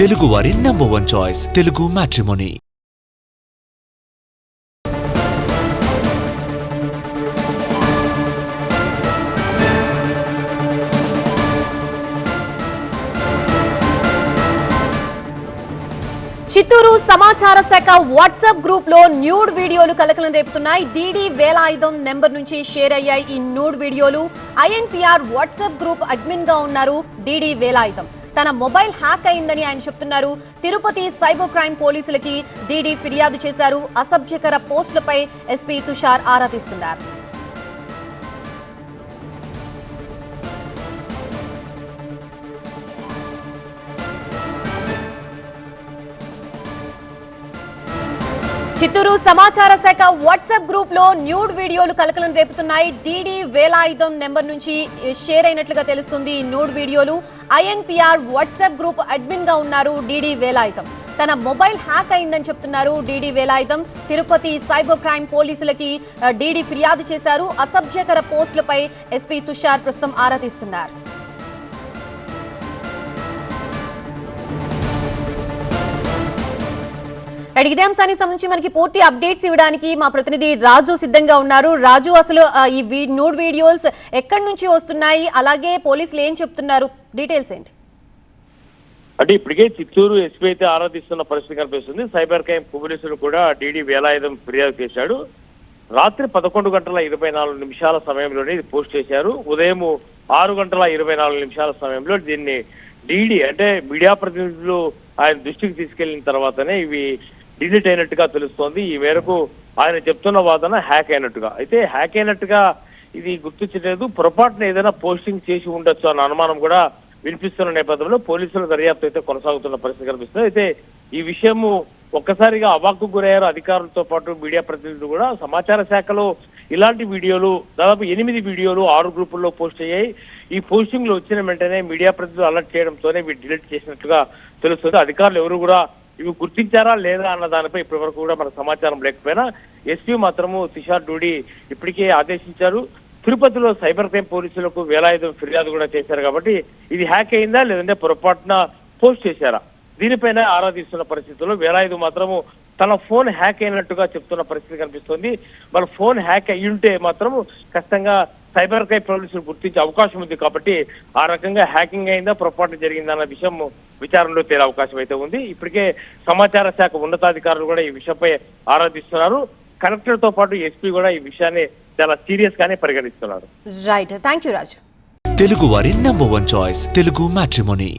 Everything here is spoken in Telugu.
తెలుగువారి #1 చాయిస్ తెలుగు మ్యాట్రిమోనీ. చిత్తూరు సమాచార శాఖ వాట్సాప్ గ్రూప్ లో న్యూడ్ వీడియోలు కలకలం రేపుతున్నాయి. డీడీ వేలాయుధం నెంబర్ నుంచి షేర్ అయ్యాయి ఈ న్యూడ్ వీడియోలు. ఐఎన్పిఆర్ వాట్సాప్ గ్రూప్ అడ్మిన్ గా ఉన్నారు డీడీ వేలాయుధం. తన మొబైల్ హ్యాక్ అయిందని ఆయన చెప్తున్నారు. తిరుపతి సైబర్ క్రైమ్ పోలీసులకి డీడీ ఫిర్యాదు చేశారు. అసభ్యకర పోస్టులపై ఎస్పీ తుషార్ ఆరా తీస్తున్నారు. చిత్తూరు సమాచార శాఖ వాట్సాప్ గ్రూప్ లో న్యూడ్ వీడియోలు కలకలం రేపుతున్నాయి. డీడీ వేలాయుధం నెంబర్ నుంచి షేర్ అయినట్లుగా తెలుస్తుంది ఈ న్యూడ్ వీడియోలు. ఐఎన్పిఆర్ వాట్సాప్ గ్రూప్ అడ్మిన్ గా ఉన్నారు డీడీ వేలాయుధం. తన మొబైల్ హ్యాక్ అయిందని చెప్తున్నారు DD Velayudham. Tirupati cyber crime పోలీసులకి డీడీ ఫిర్యాదు చేశారు. అసభ్యకర పోస్టులపై ఎస్పీ తుషార్ ప్రస్తుతం ఆరా తీస్తున్నారు. ఇదే అంశానికి సంబంధించి మనకి పూర్తి అప్డేట్స్ ఇవ్వడానికి మా ప్రతినిధి రాజు సిద్ధంగా ఉన్నారు. రాజు, అసలు ఈ న్యూడ్ వీడియోస్ ఎక్కడి నుంచి వస్తున్నాయి, అలాగే పోలీసులు ఏం చెప్తున్నారు, డీటెయిల్స్ ఏంటి? అంటే ఇప్పటికే చిత్తూరు ఎస్పీ అయితే ఆరాధిస్తున్న పరిస్థితి కనిపిస్తుంది. సైబర్ క్రైమ్ పోలీసులు కూడా డీడీ వేలాయుధం ఫిర్యాదు చేశాడు. రాత్రి 11:24 సమయంలోనే ఇది పోస్ట్ చేశారు. ఉదయం 6:24 సమయంలో దీన్ని డీడీ అంటే మీడియా ప్రతినిధులు ఆయన దృష్టికి తీసుకెళ్లిన తర్వాతనే ఇవి డిలీట్ అయినట్టుగా తెలుస్తోంది. ఈ మేరకు ఆయన చెప్తున్న వాదన హ్యాక్ అయినట్టుగా. అయితే హ్యాక్ అయినట్టుగా ఇది గుర్తించలేదు, పొరపాటున ఏదైనా పోస్టింగ్ చేసి ఉండొచ్చు అన్న అనుమానం కూడా వినిపిస్తున్న నేపథ్యంలో పోలీసుల దర్యాప్తు అయితే కొనసాగుతున్న పరిస్థితి కనిపిస్తుంది. అయితే ఈ విషయము ఒక్కసారిగా అవాక్కు గురయ్యారు అధికారులతో పాటు మీడియా ప్రతినిధులు కూడా. సమాచార శాఖలో ఇలాంటి వీడియోలు దాదాపు 8 వీడియోలు 6 గ్రూపుల్లో పోస్ట్ అయ్యాయి. ఈ పోస్టింగ్లు వచ్చిన వెంటనే మీడియా ప్రతినిధులు అలర్ట్ చేయడంతోనే వీటి డిలీట్ చేసినట్లుగా తెలుస్తుంది. అధికారులు ఎవరు కూడా ఇవి గుర్తించారా లేదా అన్న దానిపై ఇప్పటి వరకు కూడా మనకు సమాచారం లేకపోయినా ఎస్పీ మాత్రము తుషార్ డూడి ఇప్పటికే ఆదేశించారు. తిరుపతిలో సైబర్ క్రైమ్ పోలీసులకు వేలాయుధం ఫిర్యాదు కూడా చేశారు. కాబట్టి ఇది హ్యాక్ అయిందా లేదంటే పొరపాటున పోస్ట్ చేశారా దీనిపైన ఆరాధిస్తున్న పరిస్థితుల్లో వేలాయుధం మాత్రము తన ఫోన్ హ్యాక్ అయినట్టుగా చెప్తున్న పరిస్థితి కనిపిస్తోంది. మన ఫోన్ హ్యాక్ అయ్యుంటే మాత్రము ఖచ్చితంగా సైబర్ క్రైమ్ పోలీసులు గుర్తించే అవకాశం ఉంది. కాబట్టి ఆ రకంగా హ్యాకింగ్ అయిందా పొరపాటు జరిగిందా అన్న విషయం విచారణలో తేలే అవకాశం అయితే ఉంది. ఇప్పటికే సమాచార శాఖ ఉన్నతాధికారులు కూడా ఈ విషయంపై ఆరాధిస్తున్నారు. కలెక్టర్ తో పాటు ఎస్పీ కూడా ఈ విషయాన్ని చాలా సీరియస్ గానే పరిగణిస్తున్నారు. రైట్, థాంక్యూ రాజు. తెలుగువారి #1 చాయిస్ తెలుగు మ్యాట్రిమోనీ.